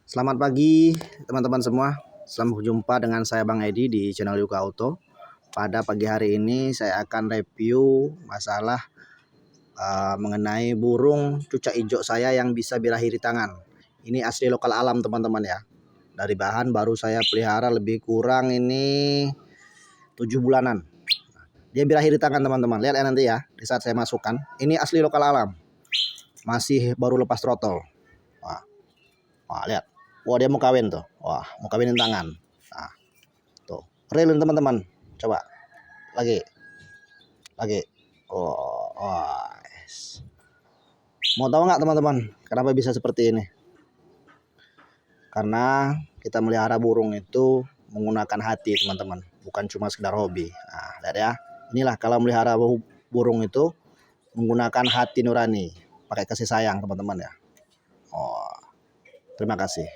Selamat pagi teman-teman semua. Selamat berjumpa dengan saya Bang Edi di channel Yuka Auto. Pada pagi hari ini saya akan review masalah mengenai burung cucak hijau saya yang bisa birahi di tangan. Ini asli lokal alam teman-teman ya. Dari bahan baru saya pelihara lebih kurang ini 7 bulanan. Dia birahi di tangan teman-teman. Lihat ya nanti ya di saat saya masukkan. Ini asli lokal alam. Masih baru lepas throttle. Wah, lihat. Wah, dia mau kawin tuh. Wah, mau kawinin tangan. Nah, tuh. Real teman-teman. Coba. Lagi. Oh, wah. Mau tahu nggak teman-teman, kenapa bisa seperti ini? Karena kita melihara burung itu menggunakan hati, teman-teman. Bukan cuma sekedar hobi. Nah, lihat ya. Inilah kalau melihara burung itu menggunakan hati nurani. Pakai kasih sayang, teman-teman ya. Oh, terima kasih.